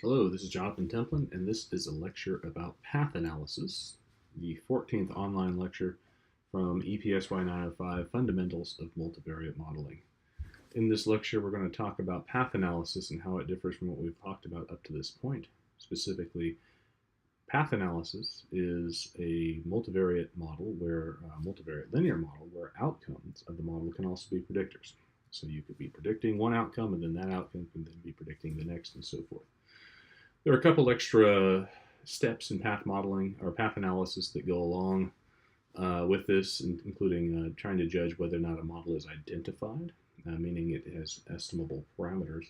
Hello, this is Jonathan Templin, and this is a lecture about path analysis, the 14th online lecture from EPSY 905, Fundamentals of Multivariate Modeling. In this lecture, we're going to talk about path analysis and how it differs from what we've talked about up to this point. Specifically, path analysis is a multivariate model multivariate linear model where outcomes of the model can also be predictors. So you could be predicting one outcome, and then that outcome can then be predicting the next, and so forth. There are a couple extra steps in path modeling or path analysis that go along with this, including trying to judge whether or not a model is identified, meaning it has estimable parameters.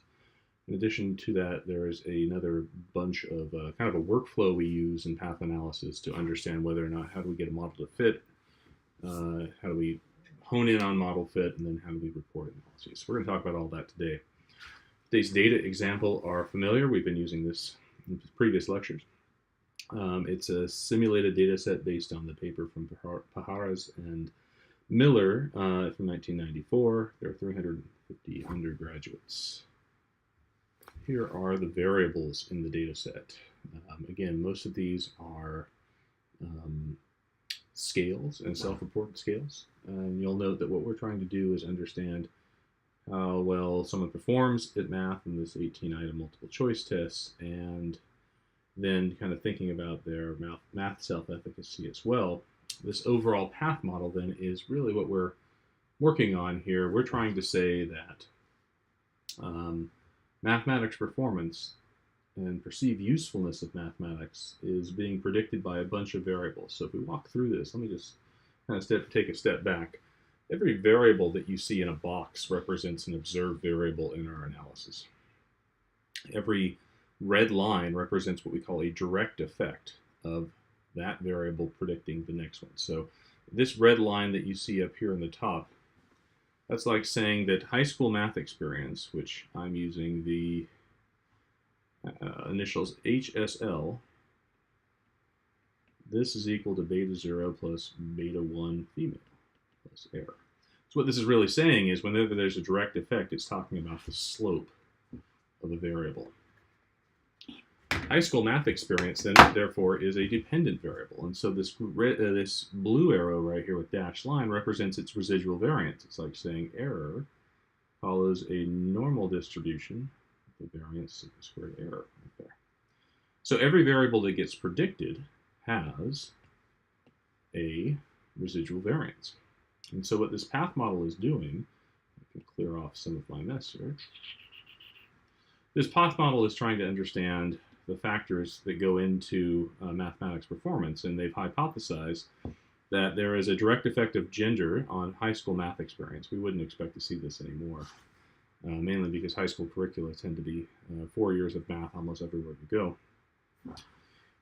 In addition to that, there is another bunch of kind of a workflow we use in path analysis to understand whether or not how do we get a model to fit, how do we hone in on model fit, and then how do we report analyses. So we're going to talk about all that today. Today's data example are familiar. We've been using this in previous lectures. It's a simulated data set based on the paper from Pajares and Miller from 1994. There are 350 undergraduates. Here are the variables in the data set. Again, most of these are scales and self-reported scales. And you'll note that what we're trying to do is understand how well someone performs at math in this 18-item multiple choice test, and then kind of thinking about their math self-efficacy as well. This overall path model then is really what we're working on here. We're trying to say that mathematics performance and perceived usefulness of mathematics is being predicted by a bunch of variables. So if we walk through this, let me just kind of take a step back. Every variable that you see in a box represents an observed variable in our analysis. Every red line represents what we call a direct effect of that variable predicting the next one. So this red line that you see up here in the top, that's like saying that high school math experience, which I'm using the initials HSL, this is equal to beta 0 plus beta 1 female plus error. So what this is really saying is whenever there's a direct effect, it's talking about the slope of a variable. High school math experience then, therefore, is a dependent variable. And so this blue arrow right here with dashed line represents its residual variance. It's like saying error follows a normal distribution of the variance of the squared error right there. So every variable that gets predicted has a residual variance. And so what this path model is doing, I can clear off some of my mess here. This path model is trying to understand the factors that go into mathematics performance, and they've hypothesized that there is a direct effect of gender on high school math experience. We wouldn't expect to see this anymore, mainly because high school curricula tend to be 4 years of math almost everywhere you go.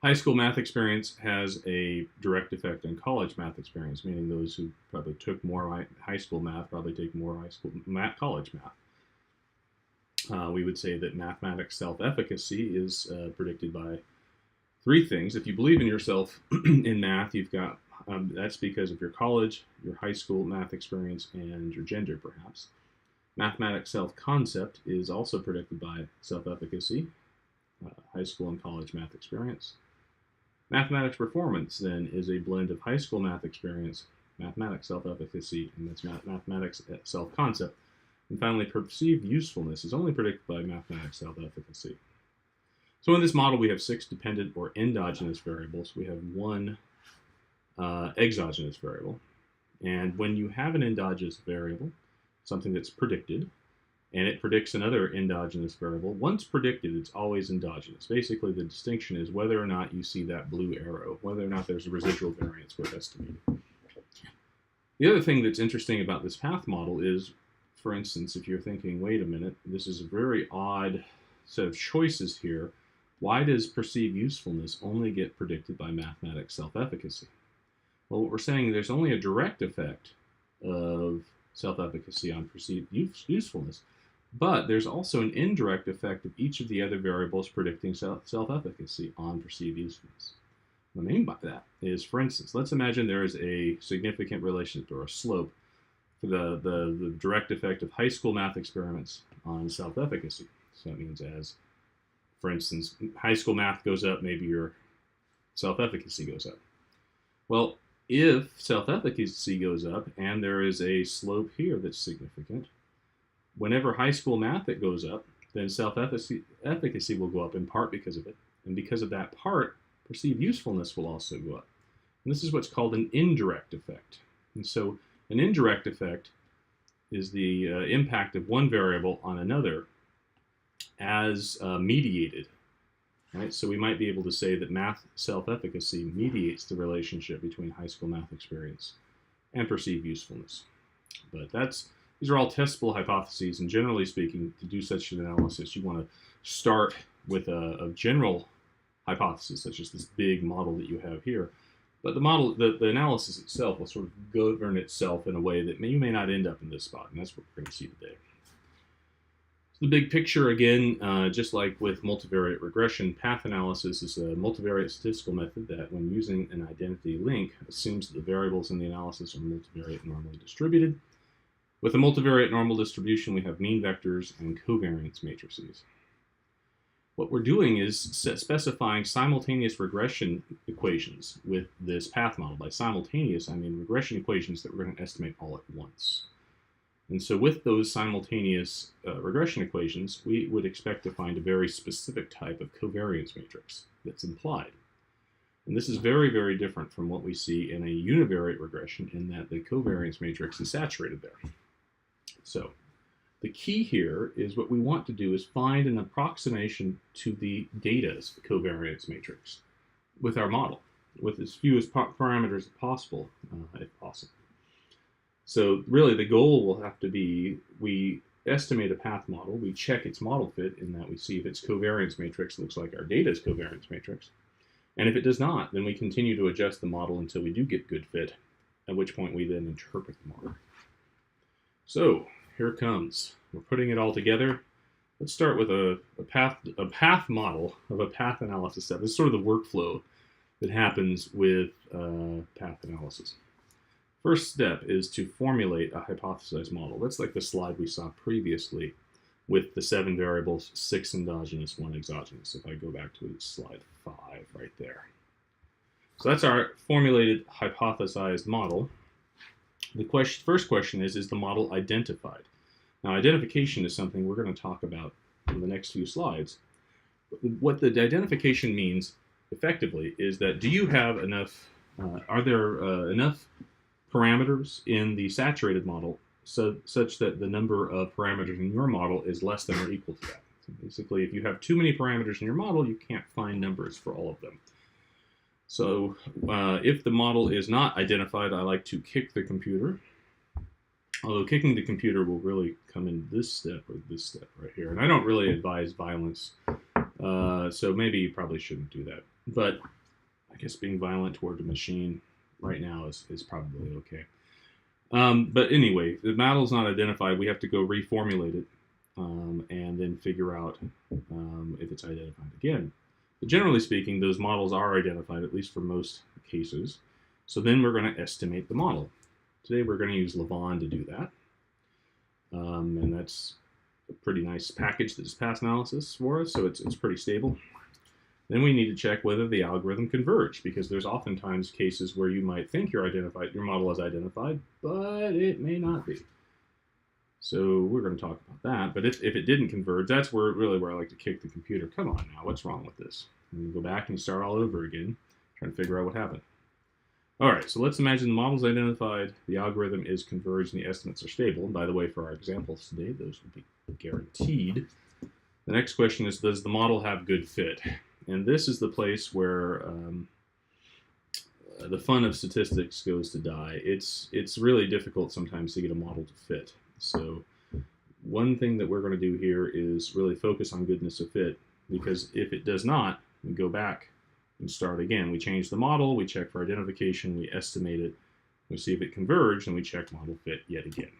High school math experience has a direct effect on college math experience, meaning those who probably took more high school math probably take more college math. We would say that mathematics self-efficacy is predicted by three things. If you believe in yourself in math, you've got that's because of your college, your high school math experience, and your gender, perhaps. Mathematics self-concept is also predicted by self-efficacy, high school and college math experience. Mathematics performance, then, is a blend of high school math experience, mathematics self-efficacy, and that's mathematics self-concept. And finally, perceived usefulness is only predicted by mathematics self-efficacy. So in this model, we have 6 dependent or endogenous variables. We have 1 exogenous variable. And when you have an endogenous variable, something that's predicted, and it predicts another endogenous variable, once predicted, it's always endogenous. Basically, the distinction is whether or not you see that blue arrow, whether or not there's a residual variance worth estimating. The other thing that's interesting about this path model is, for instance, if you're thinking, wait a minute, this is a very odd set of choices here. Why does perceived usefulness only get predicted by mathematics self-efficacy? Well, what we're saying is there's only a direct effect of self-efficacy on perceived usefulness, but there's also an indirect effect of each of the other variables predicting self-efficacy on perceived usefulness. What I mean by that is, for instance, let's imagine there is a significant relationship or a slope for the direct effect of high school math experiments on self-efficacy. So that means as For instance, high school math goes up, maybe your self-efficacy goes up. Well, if self-efficacy goes up and there is a slope here that's significant, whenever high school math it goes up, then self-efficacy will go up in part because of it. And because of that part, perceived usefulness will also go up. And this is what's called an indirect effect. And so an indirect effect is the impact of one variable on another as mediated. Right? So we might be able to say that math self-efficacy mediates the relationship between high school math experience and perceived usefulness. But these are all testable hypotheses, and generally speaking, to do such an analysis, you want to start with a general hypothesis, such as this big model that you have here. But the model, the analysis itself will sort of govern itself in a way that you may not end up in this spot, and that's what we're going to see today. So the big picture, again, just like with multivariate regression, path analysis is a multivariate statistical method that, when using an identity link, assumes that the variables in the analysis are multivariate normally distributed. With a multivariate normal distribution, we have mean vectors and covariance matrices. What we're doing is specifying simultaneous regression equations with this path model. By simultaneous, I mean regression equations that we're going to estimate all at once. And so with those simultaneous regression equations, we would expect to find a very specific type of covariance matrix that's implied. And this is very, very different from what we see in a univariate regression, in that the covariance matrix is saturated there. So the key here is, what we want to do is find an approximation to the data's covariance matrix with our model, with as few parameters as possible, if possible. So really the goal will have to be, we estimate a path model, we check its model fit in that we see if its covariance matrix looks like our data's covariance matrix. And if it does not, then we continue to adjust the model until we do get good fit, at which point we then interpret the model. So here it comes. We're putting it all together. Let's start with a path model of a path analysis step. This is sort of the workflow that happens with path analysis. First step is to formulate a hypothesized model. That's like the slide we saw previously with the 7 variables, 6 endogenous, 1 exogenous. If I go back to slide 5 right there. So that's our formulated hypothesized model. The first question is the model identified? Now, identification is something we're going to talk about in the next few slides. What the identification means effectively is that, do you have enough, are there enough parameters in the saturated model such that the number of parameters in your model is less than or equal to that? So basically, if you have too many parameters in your model, you can't find numbers for all of them. So if the model is not identified, I like to kick the computer. Although kicking the computer will really come in this step or this step right here. And I don't really advise violence, so maybe you probably shouldn't do that. But I guess being violent toward the machine right now is probably okay. But anyway, if the model's not identified, we have to go reformulate it and then figure out if it's identified again. But generally speaking, those models are identified, at least for most cases. So then we're going to estimate the model. Today we're going to use Lavon to do that. And that's a pretty nice package that does path analysis for us, so it's pretty stable. Then we need to check whether the algorithm converge, because there's oftentimes cases where you might think your model is identified, but it may not be. So we're going to talk about that. But if it didn't converge, that's really where I like to kick the computer. Come on now, what's wrong with this? And you go back and you start all over again, trying to figure out what happened. All right, so let's imagine the model's identified, the algorithm is converged, and the estimates are stable. And by the way, for our examples today, those will be guaranteed. The next question is, does the model have good fit? And this is the place where the fun of statistics goes to die. It's really difficult sometimes to get a model to fit. So one thing that we're going to do here is really focus on goodness of fit, because if it does not, we go back and start again. We change the model, we check for identification, we estimate it, we see if it converged, and we check model fit yet again.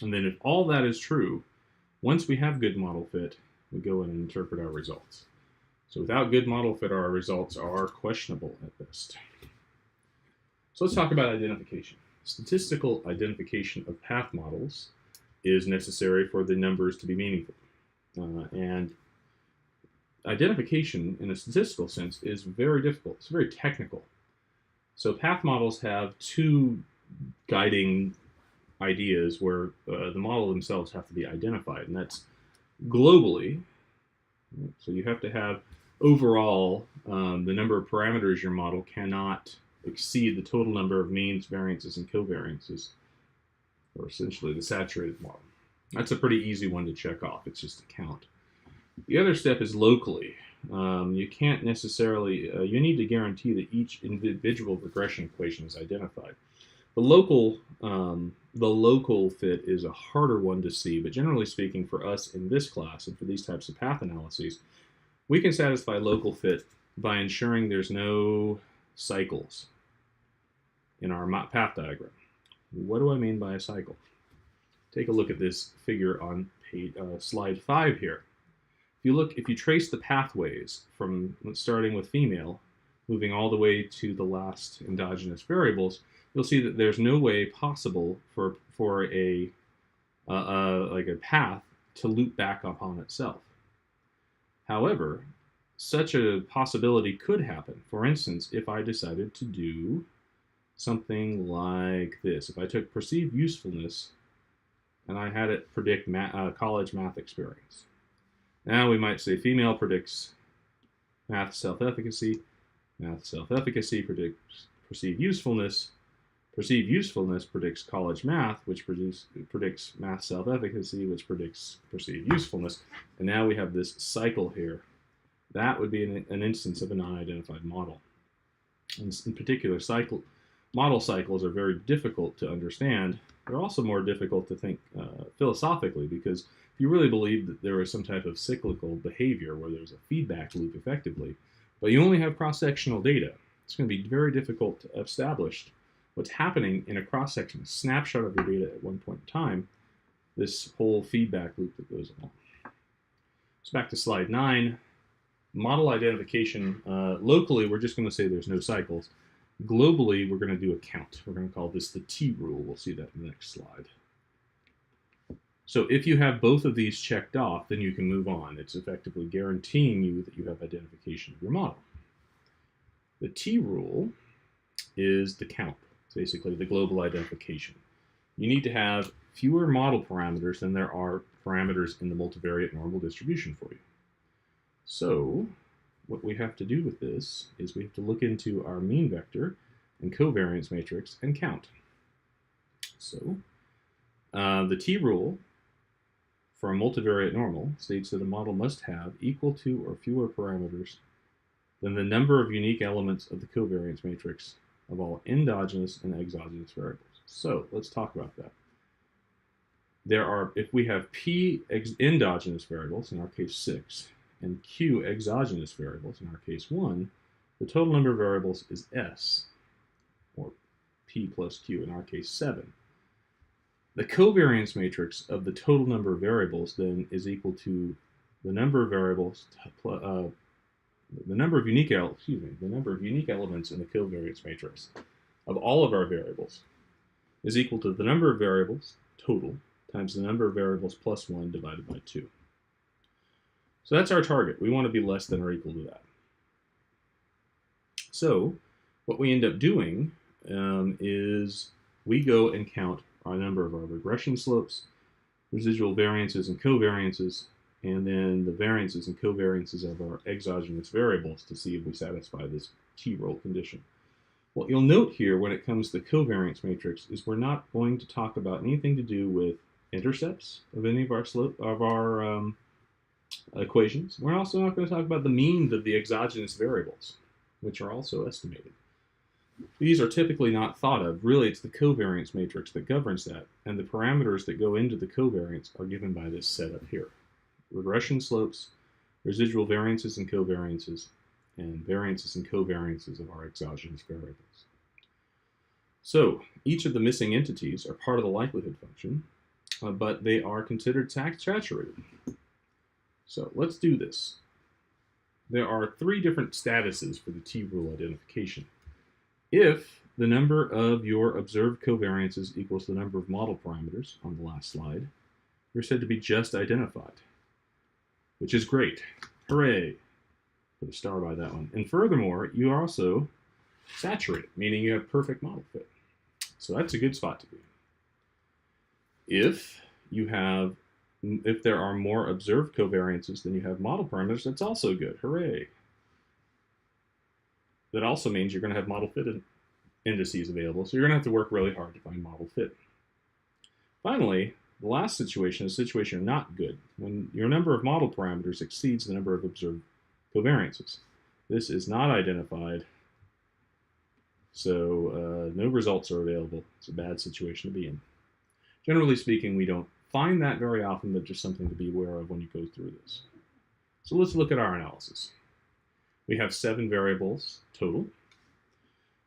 And then if all that is true, once we have good model fit, we go in and interpret our results. So without good model fit, our results are questionable at best. So let's talk about identification. Statistical identification of path models is necessary for the numbers to be meaningful. And identification, in a statistical sense, is very difficult. It's very technical. So path models have two guiding ideas where the model themselves have to be identified, and that's globally. So you have to have overall the number of parameters your model cannot exceed the total number of means, variances, and covariances, or essentially the saturated model. That's a pretty easy one to check off. It's just a count. The other step is locally. You can't necessarily, you need to guarantee that each individual regression equation is identified. The local fit is a harder one to see, but generally speaking, for us in this class and for these types of path analyses, we can satisfy local fit by ensuring there's no cycles in our path diagram. What do I mean by a cycle? Take a look at this figure on slide 5 here. If you trace the pathways from starting with female, moving all the way to the last endogenous variables, you'll see that there's no way possible for a path to loop back upon itself. However, such a possibility could happen. For instance, if I decided to do something like this. If I took perceived usefulness and I had it predict college math experience. Now we might say female predicts math self-efficacy predicts perceived usefulness predicts college math, which predicts math self-efficacy, which predicts perceived usefulness. And now we have this cycle here. That would be an instance of a non-identified model. And in particular, model cycles are very difficult to understand. They're also more difficult to think philosophically, because if you really believe that there is some type of cyclical behavior where there's a feedback loop effectively, but you only have cross-sectional data, it's going to be very difficult to establish what's happening in a cross-section, a snapshot of your data at one point in time, this whole feedback loop that goes along. So back to slide 9, model identification. Locally, we're just going to say there's no cycles. Globally, we're going to do a count. We're going to call this the T rule. We'll see that in the next slide. So if you have both of these checked off, then you can move on. It's effectively guaranteeing you that you have identification of your model. The T rule is the count. It's basically the global identification. You need to have fewer model parameters than there are parameters in the multivariate normal distribution for you. So what we have to do with this is we have to look into our mean vector and covariance matrix and count. So the T rule for a multivariate normal states that a model must have equal to or fewer parameters than the number of unique elements of the covariance matrix of all endogenous and exogenous variables. So let's talk about that. If we have P endogenous variables, in our case 6, and Q exogenous variables, in our case 1, the total number of variables is S, or P plus Q, in our case 7. The covariance matrix of the total number of variables then is equal to the number of variables, the number of unique elements in the covariance matrix of all of our variables is equal to the number of variables total times the number of variables plus 1 divided by 2. So that's our target. We want to be less than or equal to that. So what we end up doing is we go and count our number of our regression slopes, residual variances and covariances, and then the variances and covariances of our exogenous variables to see if we satisfy this T-roll condition. What you'll note here when it comes to the covariance matrix is we're not going to talk about anything to do with intercepts of any of our equations. We're also not going to talk about the means of the exogenous variables, which are also estimated. These are typically not thought of. Really, it's the covariance matrix that governs that, and the parameters that go into the covariance are given by this setup here. Regression slopes, residual variances and covariances, and variances and covariances of our exogenous variables. So each of the missing entities are part of the likelihood function, but they are considered saturated. So let's do this. There are 3 different statuses for the T-rule identification. If the number of your observed covariances equals the number of model parameters on the last slide, you're said to be just identified, which is great. Hooray! Put a star by that one. And furthermore, you are also saturated, meaning you have perfect model fit. So that's a good spot to be. If there are more observed covariances than you have model parameters, that's also good. Hooray. That also means you're going to have model fit indices available, so you're going to have to work really hard to find model fit. Finally, the last situation is a situation you're not good, when your number of model parameters exceeds the number of observed covariances. This is not identified, so no results are available. It's a bad situation to be in. Generally speaking, we don't find that very often, but just something to be aware of when you go through this. So let's look at our analysis. We have 7 variables total.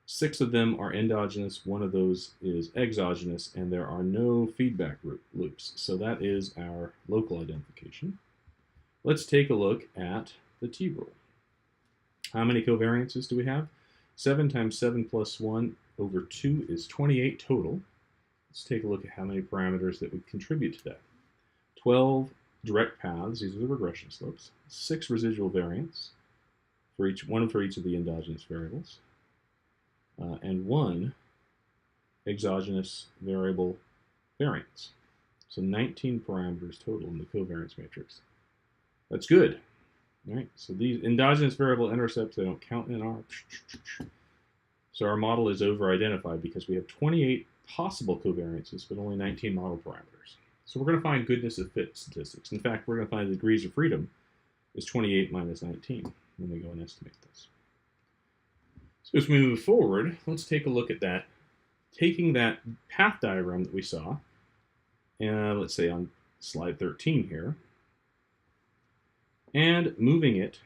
6 of them are endogenous, 1 of those is exogenous, and there are no feedback loops. So that is our local identification. Let's take a look at the t-rule. How many covariances do we have? 7 times 7 plus 1 over 2 is 28 total. Let's take a look at how many parameters that would contribute to that. 12 direct paths, these are the regression slopes. 6 residual variants, one for each of the endogenous variables. And 1 exogenous variable variance. So 19 parameters total in the covariance matrix. That's good. All right, so these endogenous variable intercepts, they don't count in our... So our model is over-identified because we have 28 possible covariances, but only 19 model parameters. So we're going to find goodness of fit statistics. In fact, we're going to find the degrees of freedom is 28 minus 19 when we go and estimate this. So as we move forward, let's take a look at that. Taking that path diagram that we saw, and let's say on slide 13 here, and moving it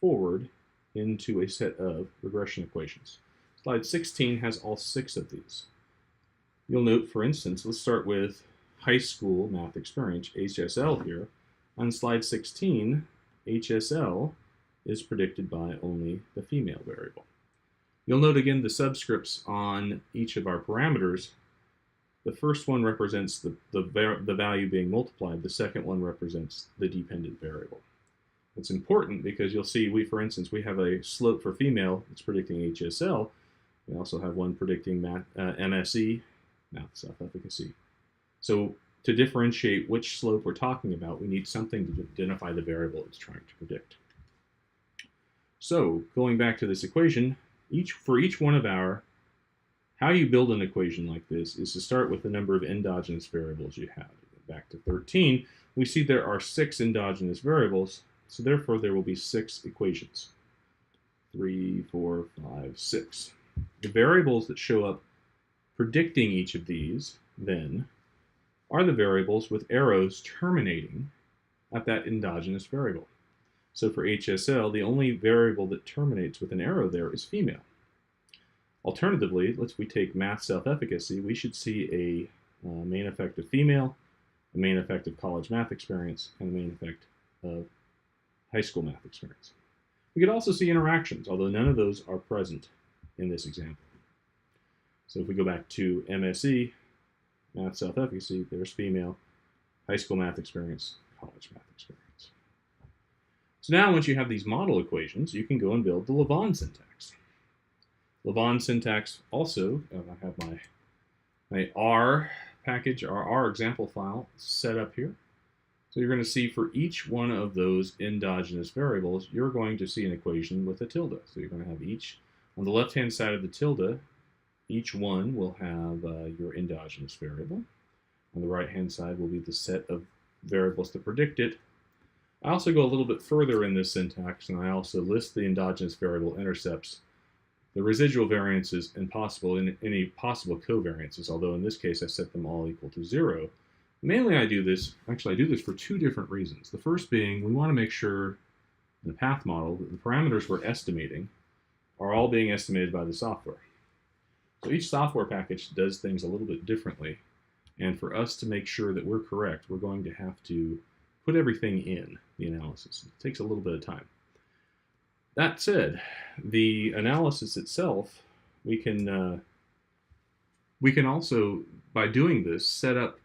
forward into a set of regression equations. Slide 16 has all 6 of these. You'll note, for instance, let's start with high school math experience, HSL here. On slide 16, HSL is predicted by only the female variable. You'll note again the subscripts on each of our parameters. The first one represents the value being multiplied. The second one represents the dependent variable. It's important because you'll see for instance, we have a slope for female that's predicting HSL. We also have one predicting MSE, math self-efficacy. So to differentiate which slope we're talking about, we need something to identify the variable it's trying to predict. So going back to this equation, for each one of how you build an equation like this is to start with the number of endogenous variables you have. Back to 13, we see there are 6 endogenous variables, so therefore there will be 6 equations. 3, 4, 5, 6. The variables that show up predicting each of these, then, are the variables with arrows terminating at that endogenous variable. So for HSL, the only variable that terminates with an arrow there is female. Alternatively, if we take math self-efficacy, we should see a main effect of female, a main effect of college math experience, and a main effect of high school math experience. We could also see interactions, although none of those are present in this example. So if we go back to MSE, math self-efficacy, there's female, high school math experience, college math experience. So now once you have these model equations, you can go and build the Lavon syntax. Lavon syntax also, I have my R package, our R example file set up here. So you're going to see for each one of those endogenous variables, you're going to see an equation with a tilde. So you're going to have each, on the left-hand side of the tilde, each one will have your endogenous variable. On the right-hand side will be the set of variables to predict it. I also go a little bit further in this syntax, and I also list the endogenous variable intercepts, the residual variances, and any possible covariances, although in this case I set them all equal to 0. Mainly I do this for 2 different reasons. The first being we want to make sure in the path model that the parameters we're estimating are all being estimated by the software. So each software package does things a little bit differently, and for us to make sure that we're correct, we're going to have to put everything in the analysis. It takes a little bit of time. That said, the analysis itself, we can also, by doing this, set up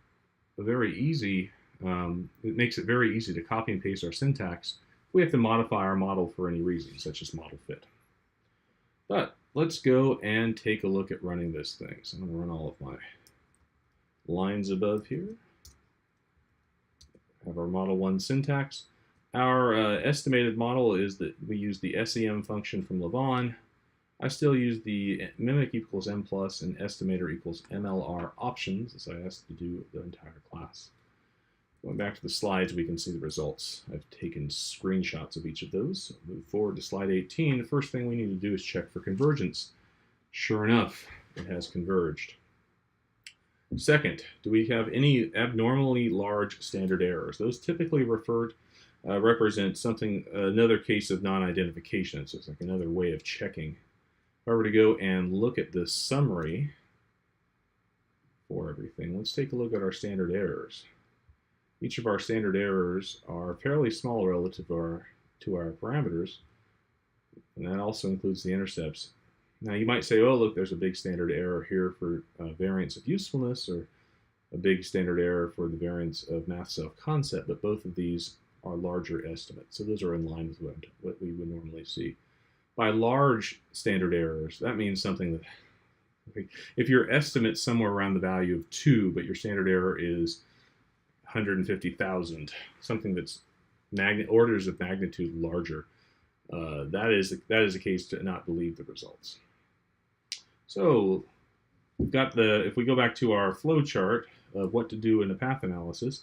a very easy, it makes it very easy to copy and paste our syntax we have to modify our model for any reason, such as model fit. But let's go and take a look at running this thing. So I'm going to run all of my lines above here. Have our model 1 syntax. Our estimated model is that we use the SEM function from Lavon. I still use the mimic equals m plus and estimator equals MLR options, as I asked to do the entire class. Going back to the slides, we can see the results. I've taken screenshots of each of those. So move forward to slide 18. The first thing we need to do is check for convergence. Sure enough, it has converged. Second, do we have any abnormally large standard errors? Those typically represent something, another case of non-identification. So it's like another way of checking. If I were to go and look at the summary for everything, let's take a look at our standard errors. Each of our standard errors are fairly small relative to our parameters, and that also includes the intercepts. Now you might say, oh look, there's a big standard error here for variance of usefulness, or a big standard error for the variance of math self-concept, but both of these are larger estimates, so those are in line with what we would normally see. By large standard errors, that means something that, if your estimate's somewhere around the value of 2, but your standard error is 150,000, something that's orders of magnitude larger, that is a case to not believe the results. So we've got if we go back to our flow chart of what to do in a path analysis,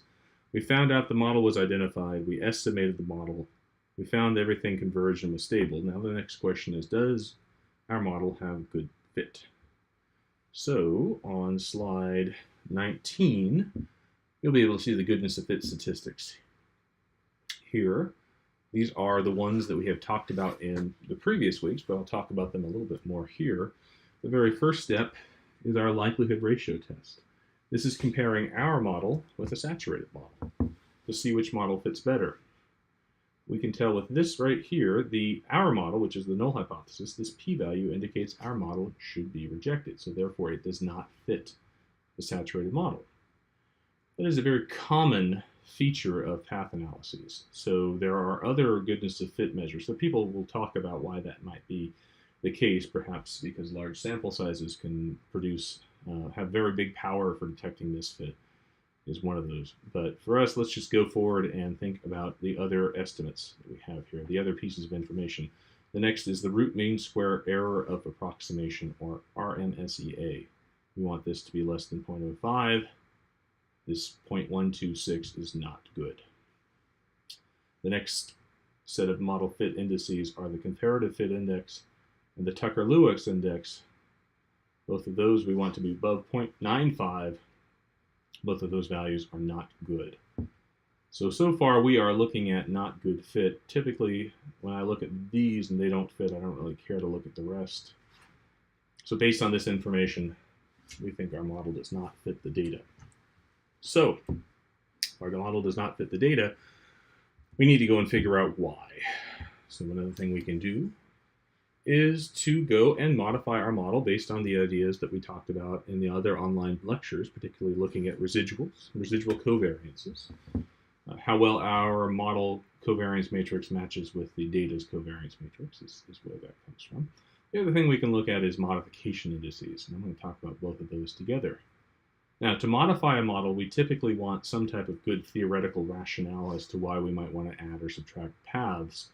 we found out the model was identified, we estimated the model, we found everything converged and was stable. Now the next question is, does our model have good fit? So on slide 19, you'll be able to see the goodness of fit statistics here. These are the ones that we have talked about in the previous weeks, but I'll talk about them a little bit more here. The very first step is our likelihood ratio test. This is comparing our model with a saturated model to see which model fits better. We can tell with this right here, our model, which is the null hypothesis, this p-value indicates our model should be rejected, so therefore it does not fit the saturated model. That is a very common feature of path analyses. So there are other goodness of fit measures. So people will talk about why that might be the case, perhaps because large sample sizes can have very big power for detecting misfit is one of those. But for us, let's just go forward and think about the other estimates that we have here, the other pieces of information. The next is the root mean square error of approximation, or RMSEA. We want this to be less than 0.05. This 0.126 is not good. The next set of model fit indices are the comparative fit index and the Tucker-Lewis index. Both of those we want to be above 0.95. Both of those values are not good. So far we are looking at not good fit. Typically, when I look at these and they don't fit, I don't really care to look at the rest. So based on this information, we think our model does not fit the data. So, if our model does not fit the data, we need to go and figure out why. So another thing we can do is to go and modify our model based on the ideas that we talked about in the other online lectures, particularly looking at residuals, residual covariances, how well our model covariance matrix matches with the data's covariance matrix is where that comes from. The other thing we can look at is modification indices, and I'm going to talk about both of those together. Now, to modify a model, we typically want some type of good theoretical rationale as to why we might want to add or subtract paths.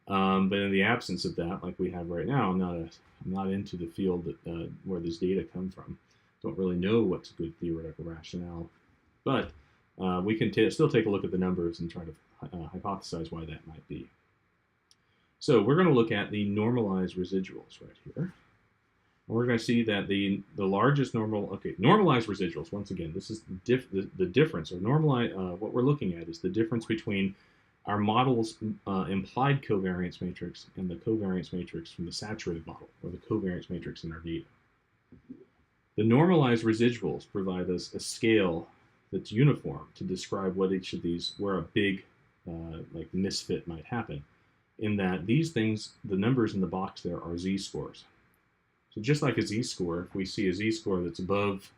But in the absence of that, like we have right now, I'm not into the field that, where this data come from. Don't really know what's a good theoretical rationale. But we can still take a look at the numbers and try to hypothesize why that might be. So we're going to look at the normalized residuals right here. And we're going to see that the largest normalized residuals, once again, this is the difference, or what we're looking at is the difference between our model's implied covariance matrix and the covariance matrix from the saturated model, or the covariance matrix in our data. The normalized residuals provide us a scale that's uniform to describe what each of these, where a big like misfit might happen, in that these things, the numbers in the box there are z-scores. So just like a z-score, if we see a z-score that's above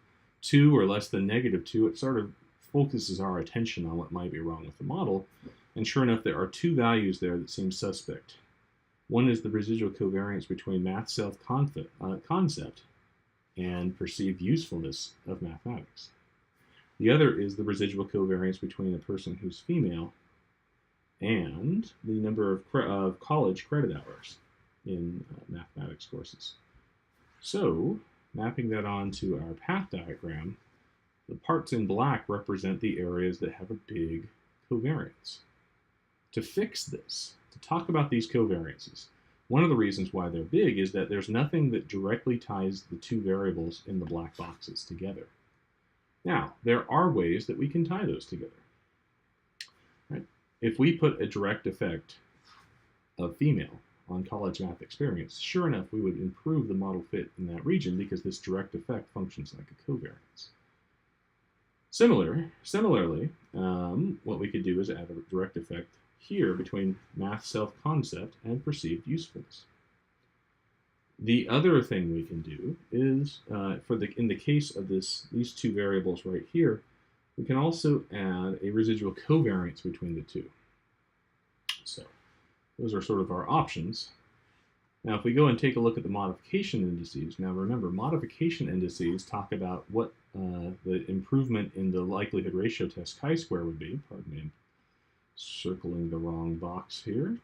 2 or less than -2, it sort of focuses our attention on what might be wrong with the model. And sure enough, there are two values there that seem suspect. One is the residual covariance between math self-concept and perceived usefulness of mathematics. The other is the residual covariance between a person who's female and the number of college credit hours in mathematics courses. So, mapping that onto our path diagram, the parts in black represent the areas that have a big covariance. To fix this, to talk about these covariances, one of the reasons why they're big is that there's nothing that directly ties the two variables in the black boxes together. Now, there are ways that we can tie those together. Right? If we put a direct effect of female on college math experience, sure enough, we would improve the model fit in that region because this direct effect functions like a covariance. Similarly, what we could do is add a direct effect here between math self-concept and perceived usefulness. The other thing we can do is, in the case of these two variables right here, we can also add a residual covariance between the two. So those are sort of our options. Now, if we go and take a look at the modification indices, now remember, modification indices talk about what the improvement in the likelihood ratio test chi-square would be. Pardon me, I'm circling the wrong box here.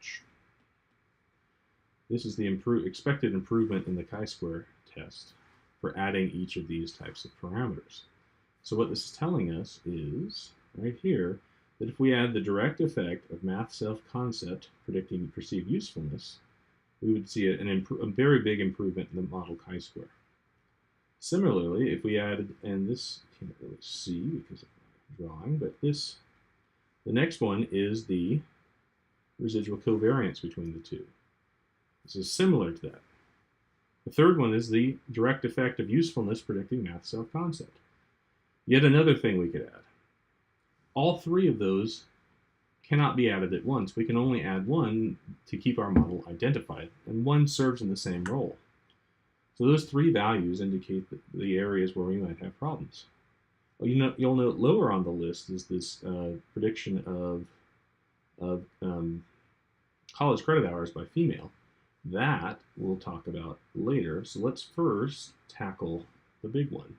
This is the expected improvement in the chi-square test for adding each of these types of parameters. So what this is telling us is, right here, that if we add the direct effect of math self-concept predicting perceived usefulness, we would see a very big improvement in the model chi-square. Similarly, if we added, and this can't really see because of my drawing, but the next one is the residual covariance between the two. This is similar to that. The third one is the direct effect of usefulness predicting math self-concept. Yet another thing we could add. All three of those cannot be added at once. We can only add one to keep our model identified, and one serves in the same role. So those three values indicate the areas where we might have problems. Well, you'll note lower on the list is this prediction of college credit hours by female. That we'll talk about later. So let's first tackle the big one.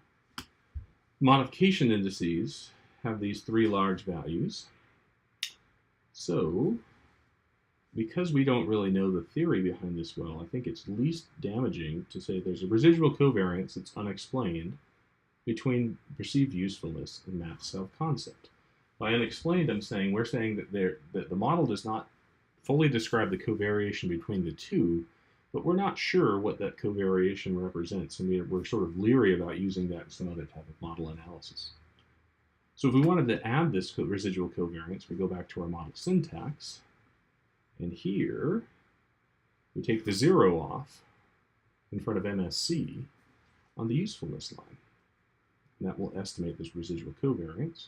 Modification indices have these three large values. So, because we don't really know the theory behind this well, I think it's least damaging to say there's a residual covariance that's unexplained between perceived usefulness and math self-concept. By unexplained, we're saying that the model does not fully describe the covariation between the two, but we're not sure what that covariation represents, and we're sort of leery about using that in some other type of model analysis. So if we wanted to add this residual covariance, we go back to our model syntax, and here we take the 0 off in front of MSC on the usefulness line. And that will estimate this residual covariance.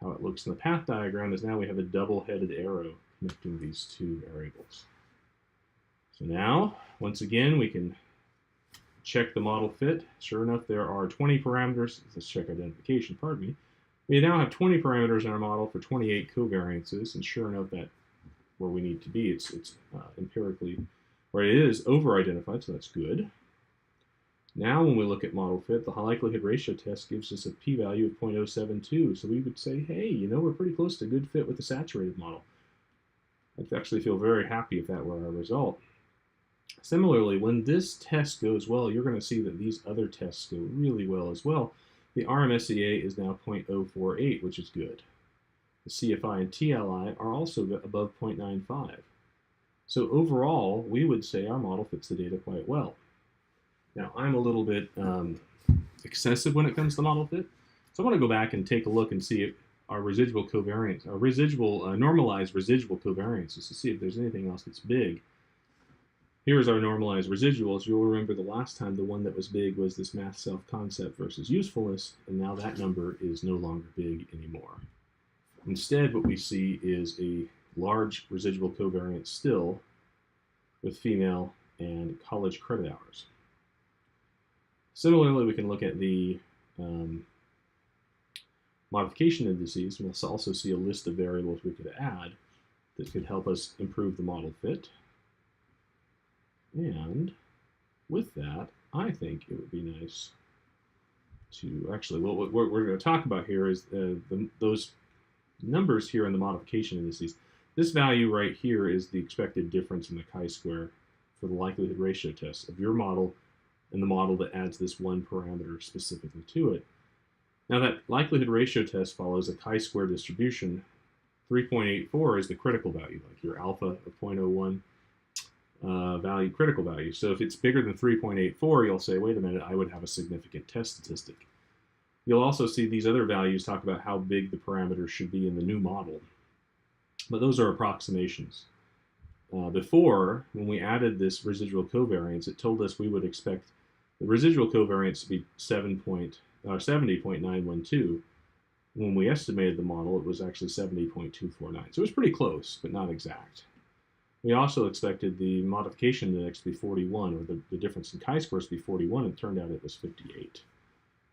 How it looks in the path diagram is now we have a double-headed arrow connecting these two variables. So now, once again, we can check the model fit. Sure enough, there are 20 parameters. Let's check identification, pardon me. We now have 20 parameters in our model for 28 covariances, and sure enough, that's where we need to be. It's empirically, or it is over-identified, so that's good. Now, when we look at model fit, the likelihood ratio test gives us a p-value of 0.072, so we would say, hey, we're pretty close to good fit with the saturated model. I'd actually feel very happy if that were our result. Similarly, when this test goes well, you're going to see that these other tests go really well as well. The RMSEA is now 0.048, which is good. The CFI and TLI are also above 0.95. So overall, we would say our model fits the data quite well. Now, I'm a little bit excessive when it comes to model fit, so I want to go back and take a look and see if our residual covariance, our normalized residual covariances, to see if there's anything else that's big. Here's our normalized residuals. You'll remember the last time the one that was big was this math self-concept versus usefulness, and now that number is no longer big anymore. Instead, what we see is a large residual covariance still with female and college credit hours. Similarly, we can look at the modification indices, and we'll also see a list of variables we could add. that could help us improve the model fit. And with that, I think it would be nice to actually, what we're going to talk about here is those numbers here in the modification indices. This value right here is the expected difference in the chi-square for the likelihood ratio test of your model and the model that adds this one parameter specifically to it. Now that likelihood ratio test follows a chi-square distribution. 3.84 is the critical value, like your alpha of 0.01 value, critical value. So if it's bigger than 3.84, you'll say, wait a minute, I would have a significant test statistic. You'll also see these other values talk about how big the parameters should be in the new model. But those are approximations. Before, when we added this residual covariance, it told us we would expect the residual covariance to be 70.912. When we estimated the model, it was actually 70.249. So it was pretty close, but not exact. We also expected the modification index to be 41, or the difference in chi-squares to be 41, and it turned out it was 58.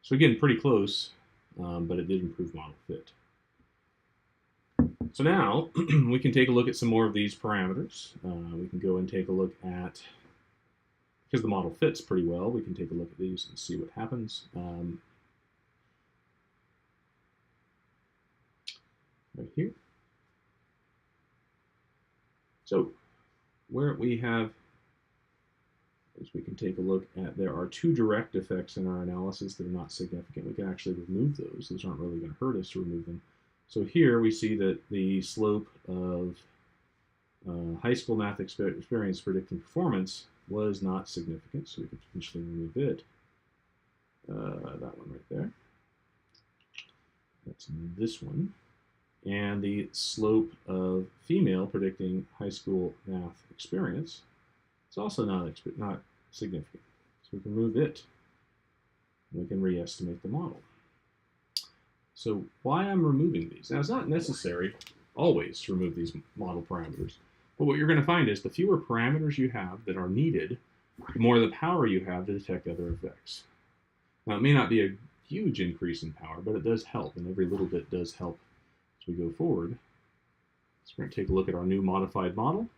So again, pretty close, but it did improve model fit. So now we can take a look at some more of these parameters. We can go and take a look at, because the model fits pretty well, we can take a look at these and see what happens. Right here. So where we have, as we can take a look at, there are two direct effects in our analysis that are not significant. We can actually remove those. Those aren't really going to hurt us to remove them. So here we see that the slope of high school math experience predicting performance was not significant, so we could potentially remove it. That one right there. That's this one. And the slope of female predicting high school math experience is also not significant. So we can remove it. And we can re-estimate the model. So why I'm removing these? Now, it's not necessary always to remove these model parameters. But what you're going to find is the fewer parameters you have that are needed, the more the power you have to detect other effects. Now, it may not be a huge increase in power, but it does help, and every little bit does help as we go forward. So we're going to take a look at our new modified model.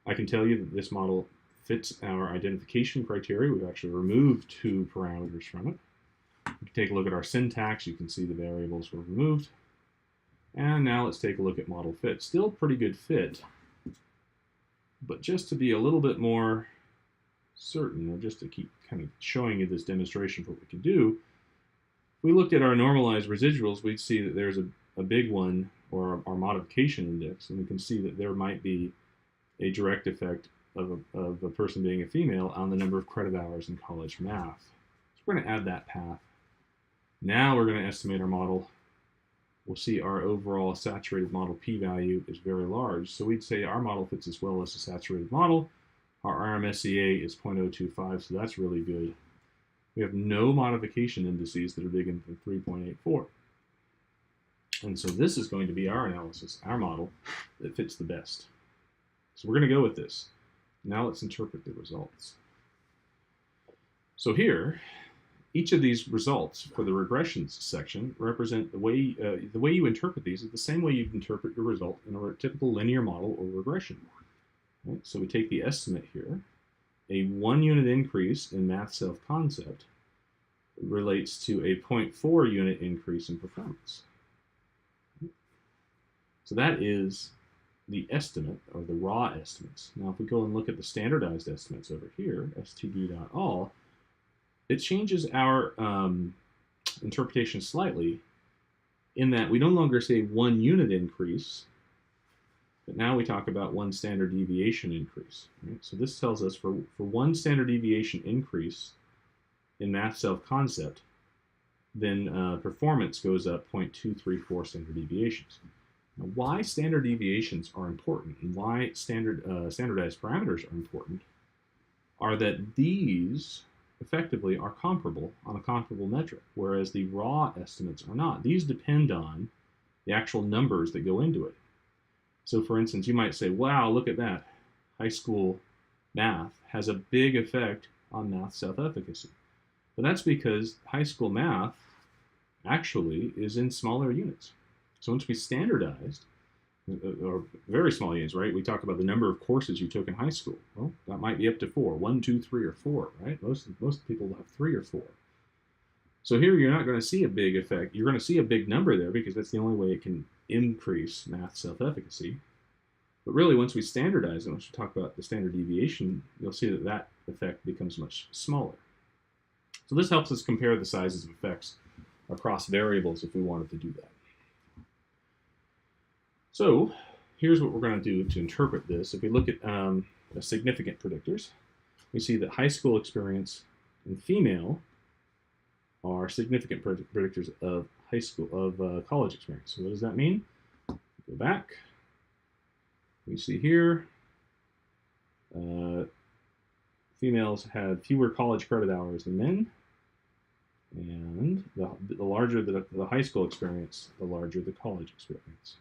I can tell you that this model fits our identification criteria. We've actually removed two parameters from it. We can take a look at our syntax. You can see the variables were removed. And now let's take a look at model fit. Still pretty good fit, but just to be a little bit more certain, or just to keep kind of showing you this demonstration for what we can do, if we looked at our normalized residuals, we'd see that there's a big one, or our modification index, and we can see that there might be a direct effect of a person being a female on the number of credit hours in college math. So we're going to add that path. Now we're going to estimate our model. We'll see our overall saturated model p-value is very large. So we'd say our model fits as well as the saturated model. Our RMSEA is 0.025, so that's really good. We have no modification indices that are bigger than 3.84. And so this is going to be our analysis, our model that fits the best. So we're going to go with this. Now let's interpret the results. So here, each of these results for the regressions section represent the way you interpret these is the same way you'd interpret your result in a typical linear model or regression. Right? So we take the estimate here. A 1 unit increase in math self-concept relates to a 0.4 unit increase in performance. So that is the estimate, or the raw estimates. Now if we go and look at the standardized estimates over here, std.all, it changes our interpretation slightly in that we no longer say 1 unit increase, but now we talk about 1 standard deviation increase. Right? So this tells us for 1 standard deviation increase in math self-concept, then performance goes up 0.234 standard deviations. Now, why standard deviations are important and why standardized parameters are important are that these effectively are comparable on a comparable metric, whereas the raw estimates are not. These depend on the actual numbers that go into it. So for instance, you might say, wow, look at that. High school math has a big effect on math self-efficacy. But that's because high school math actually is in smaller units. So once we standardized, or very small units, right? We talk about the number of courses you took in high school. Well, that might be up to 4, 1, 2, 3, or 4, right? Most people have 3 or 4. So here you're not going to see a big effect. You're going to see a big number there because that's the only way it can increase math self-efficacy. But really, once we standardize it, once we talk about the standard deviation, you'll see that that effect becomes much smaller. So this helps us compare the sizes of effects across variables if we wanted to do that. So here's what we're going to do to interpret this. If we look at the significant predictors, we see that high school experience in female are significant predictors of college experience. So what does that mean? Go back. We see here females had fewer college credit hours than men, and the larger the high school experience, the larger the college experience.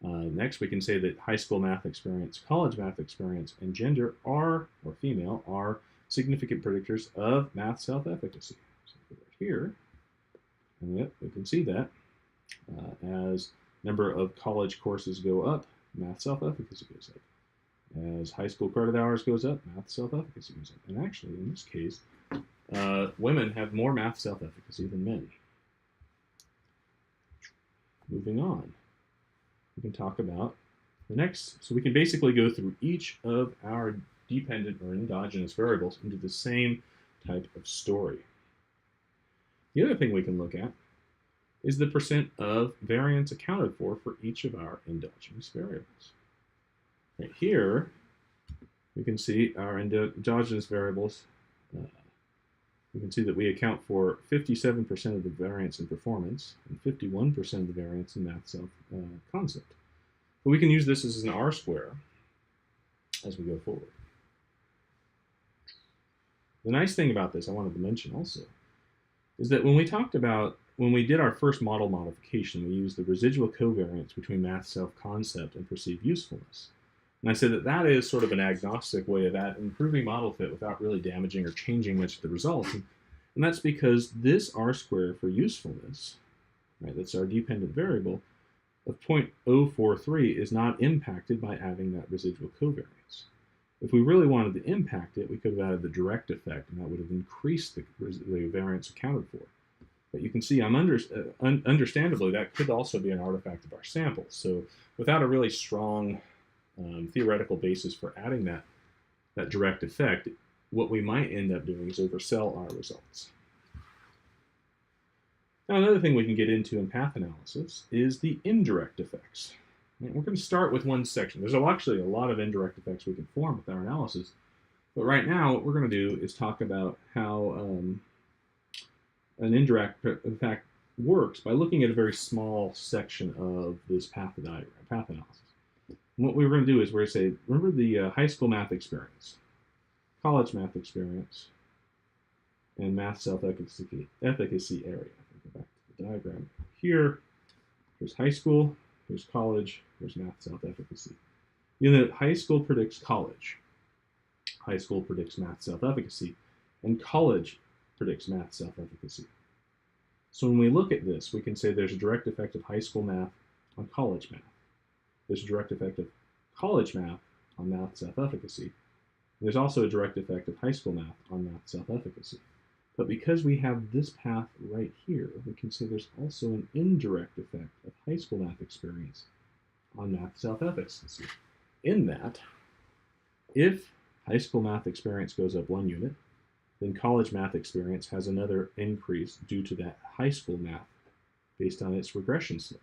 Next, we can say that high school math experience, college math experience, and gender or female are significant predictors of math self-efficacy. So right here, and yep, we can see that as number of college courses go up, math self-efficacy goes up. As high school credit hours goes up, math self-efficacy goes up. And actually, in this case, women have more math self-efficacy than men. Moving on. We can talk about the next. So we can basically go through each of our dependent or endogenous variables into the same type of story. The other thing we can look at is the percent of variance accounted for each of our endogenous variables. Right here, we can see our endogenous variables. We can see that we account for 57% of the variance in performance and 51% of the variance in math self-concept. But we can use this as an R-square as we go forward. The nice thing about this I wanted to mention also is that when we did our first model modification, we used the residual covariance between math self-concept and perceived usefulness. And I said that that is sort of an agnostic way of improving model fit without really damaging or changing much of the results. And that's because this R-square for usefulness, right, that's our dependent variable, of 0.043 is not impacted by adding that residual covariance. If we really wanted to impact it, we could have added the direct effect, and that would have increased the variance accounted for. But you can see, understandably, that could also be an artifact of our sample. So without a really strong theoretical basis for adding that direct effect, what we might end up doing is oversell our results. Now, another thing we can get into in path analysis is the indirect effects. And we're going to start with one section. There's actually a lot of indirect effects we can form with our analysis, but right now what we're going to do is talk about how an indirect effect works by looking at a very small section of this path diagram, path analysis. And what we're going to do is we're going to say, remember the high school math experience, college math experience, and math self-efficacy area. Go back to the diagram here. Here's high school, here's college, here's math self-efficacy. You know, high school predicts college. High school predicts math self-efficacy, and college predicts math self-efficacy. So when we look at this, we can say there's a direct effect of high school math on college math. There's a direct effect of college math on math self-efficacy. There's also a direct effect of high school math on math self-efficacy. But because we have this path right here, we can say there's also an indirect effect of high school math experience on math self-efficacy. In that, if high school math experience goes up 1 unit, then college math experience has another increase due to that high school math based on its regression slope.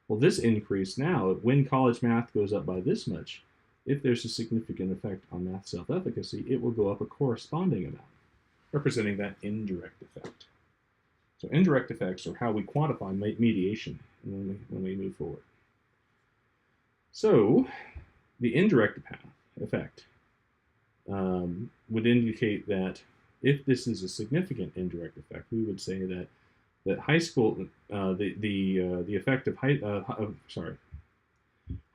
Well, this increase now, when college math goes up by this much, if there's a significant effect on math self-efficacy, it will go up a corresponding amount, representing that indirect effect. So indirect effects are how we quantify mediation when we move forward. So the indirect effect would indicate that if this is a significant indirect effect, we would say that high school, the effect of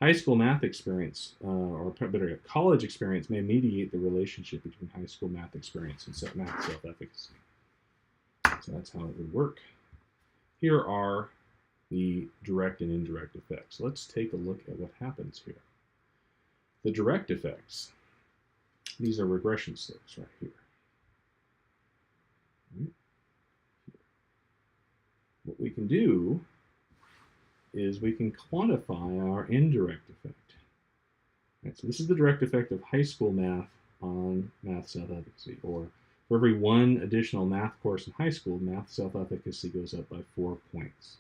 high school math experience, or better yet, college experience may mediate the relationship between high school math experience and math self-efficacy. So that's how it would work. Here are the direct and indirect effects. Let's take a look at what happens here. The direct effects, these are regression slopes right here. What we can do is we can quantify our indirect effect. Right, so this is the direct effect of high school math on math self-efficacy, or for every one additional math course in high school, math self-efficacy goes up by 4 points.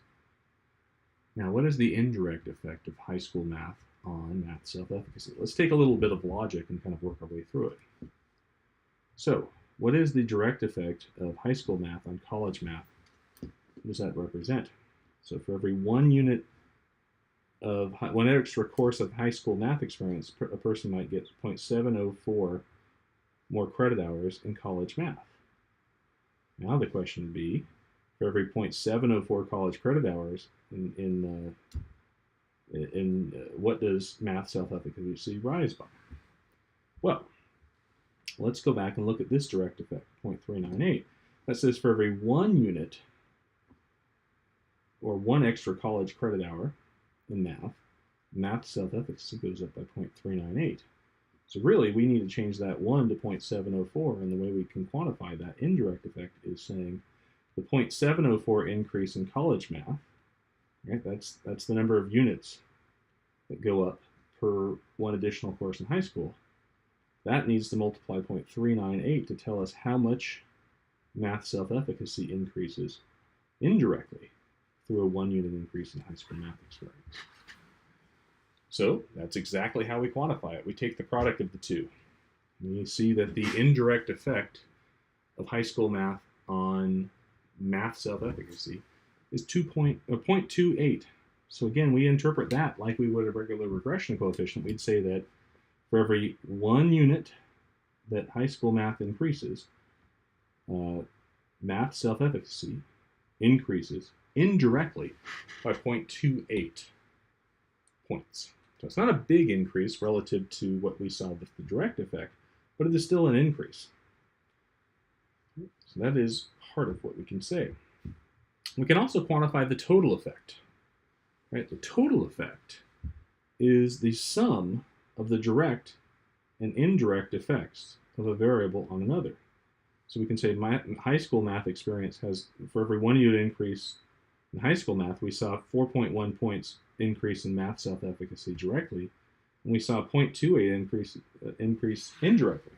Now, what is the indirect effect of high school math on math self-efficacy? Let's take a little bit of logic and kind of work our way through it. So, what is the direct effect of high school math on college math? What does that represent? So for every one extra course of high school math experience, a person might get 0.704 more credit hours in college math. Now the question would be, for every 0.704 college credit hours what does math self-efficacy rise by? Well, let's go back and look at this direct effect, 0.398. That says for every 1 unit or 1 extra college credit hour in math self-efficacy goes up by 0.398. So really, we need to change that 1 to 0.704, and the way we can quantify that indirect effect is saying the 0.704 increase in college math, right? That's the number of units that go up per 1 additional course in high school. That needs to multiply 0.398 to tell us how much math self-efficacy increases indirectly through a 1 unit increase in high school math experience. So that's exactly how we quantify it. We take the product of the two. And you see that the indirect effect of high school math on math self-efficacy is 0.28. So again, we interpret that like we would a regular regression coefficient. We'd say that for every 1 unit that high school math increases, math self-efficacy increases indirectly by 0.28 points. So it's not a big increase relative to what we saw with the direct effect, but it is still an increase. So that is part of what we can say. We can also quantify the total effect. Right? The total effect is the sum of the direct and indirect effects of a variable on another. So we can say my high school math experience has, for every 1 unit increase in high school math, we saw 4.1 points increase in math self-efficacy directly, and we saw a 0.28 increase indirectly.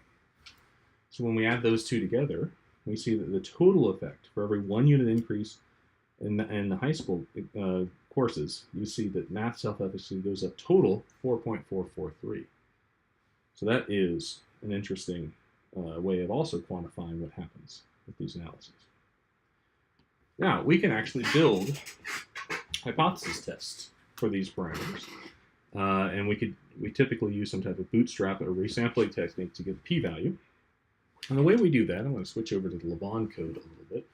So when we add those two together, we see that the total effect for every 1 unit increase in the high school courses, you see that math self-efficacy goes up total 4.443. So that is an interesting way of also quantifying what happens with these analyses. Now, we can actually build hypothesis tests for these parameters. And we typically use some type of bootstrap or resampling technique to get the p-value. And the way we do that, I'm going to switch over to the Lavon code a little bit,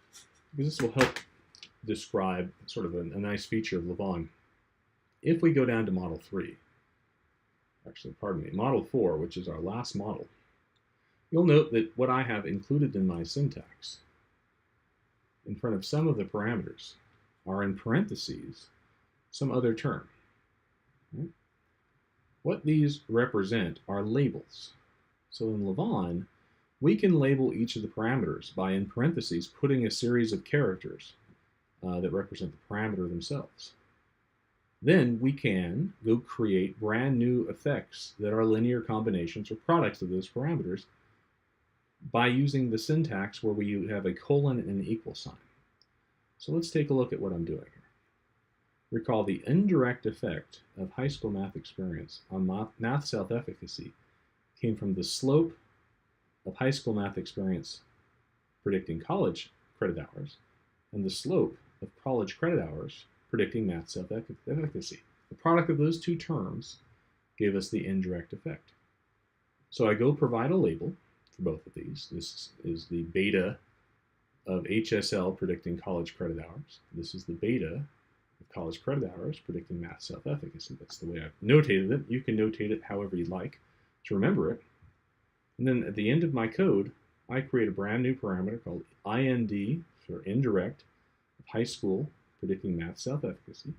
because this will help describe sort of a nice feature of Lavon. If we go down to model 3, actually, pardon me, model 4, which is our last model, you'll note that what I have included in my syntax in front of some of the parameters are in parentheses some other term. Right? What these represent are labels. So in Lavon, we can label each of the parameters by, in parentheses, putting a series of characters that represent the parameter themselves. Then we can go create brand new effects that are linear combinations or products of those parameters by using the syntax where we have a colon and an equal sign. So let's take a look at what I'm doing here. Recall the indirect effect of high school math experience on math self-efficacy came from the slope of high school math experience predicting college credit hours and the slope of college credit hours predicting math self-efficacy. The product of those two terms gave us the indirect effect. So I go provide a label for both of these. This is the beta of HSL predicting college credit hours. This is the beta of college credit hours predicting math self-efficacy. That's the way I've notated it. You can notate it however you like to remember it. And then at the end of my code, I create a brand new parameter called IND for indirect of high school predicting math self-efficacy.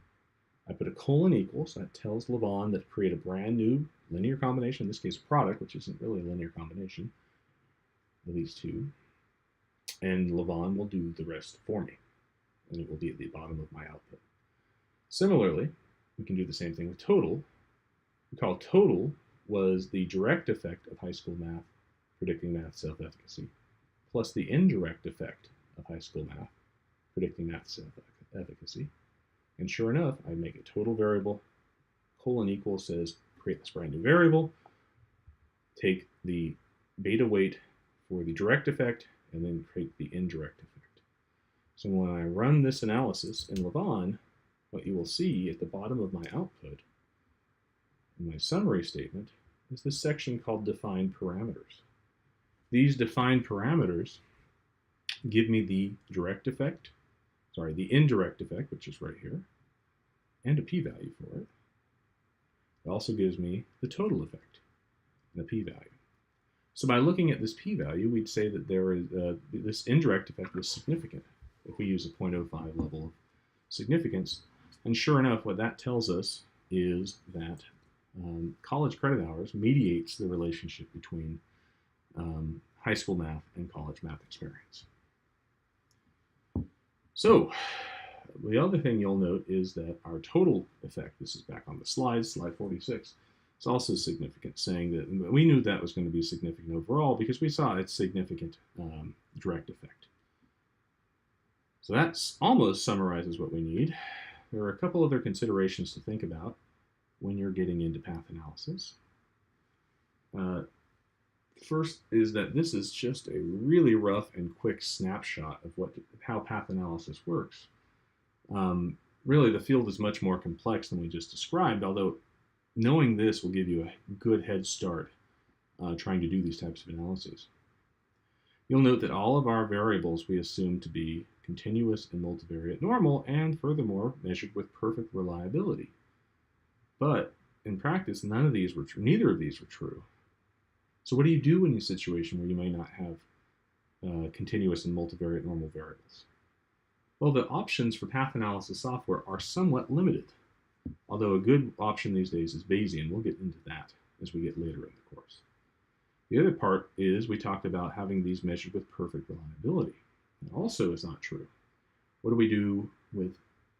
I put a colon equal, so that tells Lavon that create a brand new linear combination, in this case a product, which isn't really a linear combination of these two. And Lavon will do the rest for me, and it will be at the bottom of my output. Similarly, we can do the same thing with total. We call total was the direct effect of high school math predicting math self-efficacy, plus the indirect effect of high school math predicting math self-efficacy. And sure enough, I make a total variable, colon equal says create this brand new variable, take the beta weight for the direct effect, and then create the indirect effect. So when I run this analysis in Lavon, what you will see at the bottom of my output, in my summary statement, is this section called defined parameters. These defined parameters give me the indirect effect, which is right here, and a p-value for it. It also gives me the total effect and a p-value. So by looking at this p-value, we'd say that there is this indirect effect was significant if we use a 0.05 level of significance. And sure enough, what that tells us is that college credit hours mediates the relationship between high school math and college math experience. So the other thing you'll note is that our total effect, this is back on the slide 46, it's also significant, saying that we knew that was going to be significant overall because we saw its significant direct effect. So that almost summarizes what we need. There are a couple other considerations to think about when you're getting into path analysis. First is that this is just a really rough and quick snapshot of how path analysis works. Really, the field is much more complex than we just described, although knowing this will give you a good head start trying to do these types of analyses. You'll note that all of our variables we assume to be continuous and multivariate normal, and furthermore measured with perfect reliability. But in practice, neither of these were true. So what do you do in a situation where you may not have continuous and multivariate normal variables? Well, the options for path analysis software are somewhat limited, although a good option these days is Bayesian. We'll get into that as we get later in the course. The other part is we talked about having these measured with perfect reliability. That also is not true. What do we do with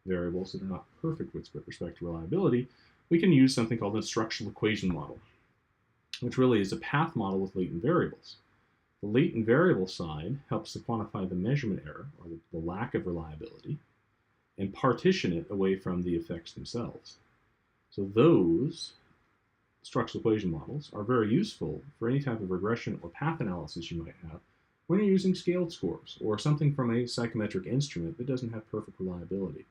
variables that are not perfect with respect to reliability? We can use something called an instructional equation model, which really is a path model with latent variables. The latent variable side helps to quantify the measurement error, or the lack of reliability, and partition it away from the effects themselves. So those structural equation models are very useful for any type of regression or path analysis you might have when you're using scaled scores or something from a psychometric instrument that doesn't have perfect reliability.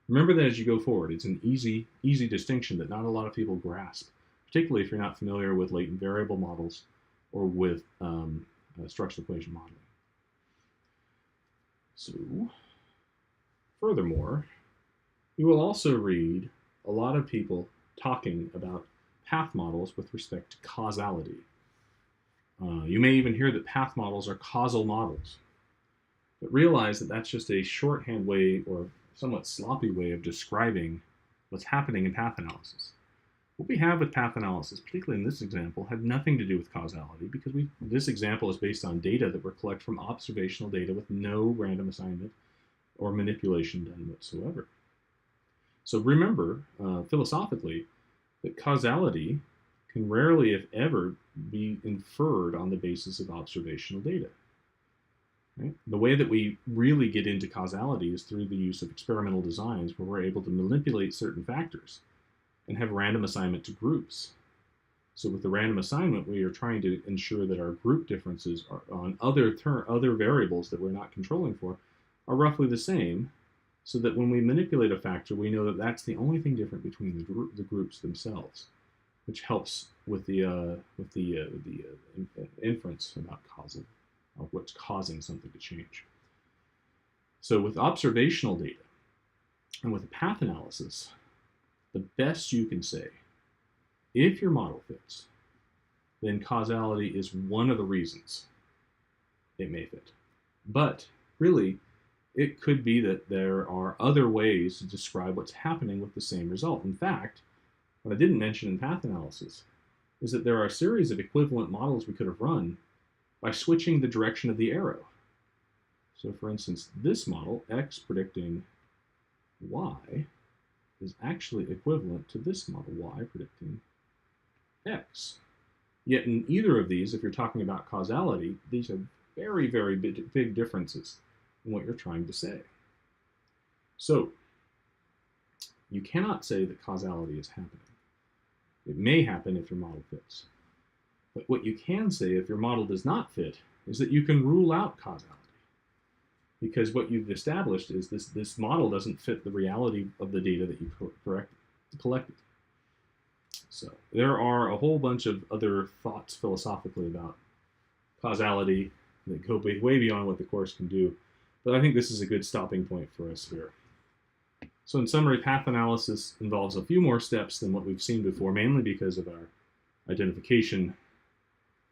Remember that as you go forward. It's an easy distinction that not a lot of people grasp, particularly if you're not familiar with latent variable models or with structural equation modeling. So, furthermore, you will also read a lot of people talking about path models with respect to causality. You may even hear that path models are causal models, but realize that that's just a shorthand way or somewhat sloppy way of describing what's happening in path analysis. What we have with path analysis, particularly in this example, had nothing to do with causality because this example is based on data that were collected from observational data with no random assignment or manipulation done whatsoever. So remember, philosophically, that causality can rarely, if ever, be inferred on the basis of observational data. Right? The way that we really get into causality is through the use of experimental designs where we're able to manipulate certain factors and have random assignment to groups. So with the random assignment, we are trying to ensure that our group differences are on other variables that we're not controlling for are roughly the same, so that when we manipulate a factor, we know that that's the only thing different between the groups themselves, which helps with the inference about causal, or what's causing something to change. So with observational data and with path analysis, the best you can say, if your model fits, then causality is one of the reasons it may fit. But really, it could be that there are other ways to describe what's happening with the same result. In fact, what I didn't mention in path analysis is that there are a series of equivalent models we could have run by switching the direction of the arrow. So for instance, this model, x predicting y, is actually equivalent to this model, y predicting x. Yet in either of these, if you're talking about causality, these are very, very big differences in what you're trying to say. So you cannot say that causality is happening. It may happen if your model fits. But what you can say if your model does not fit is that you can rule out causality. Because what you've established is this model doesn't fit the reality of the data that you collected. So there are a whole bunch of other thoughts philosophically about causality that go way beyond what the course can do. But I think this is a good stopping point for us here. So in summary, path analysis involves a few more steps than what we've seen before, mainly because of our identification,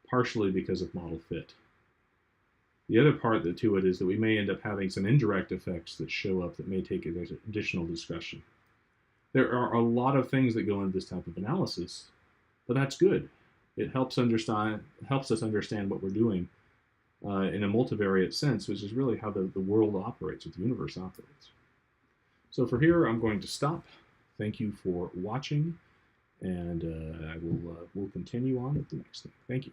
partially because of model fit. The other part to it is that we may end up having some indirect effects that show up that may take additional discussion. There are a lot of things that go into this type of analysis, but that's good. It helps us understand what we're doing in a multivariate sense, which is really how the world operates, or the universe operates. So for here, I'm going to stop. Thank you for watching, and I will continue on with the next thing. Thank you.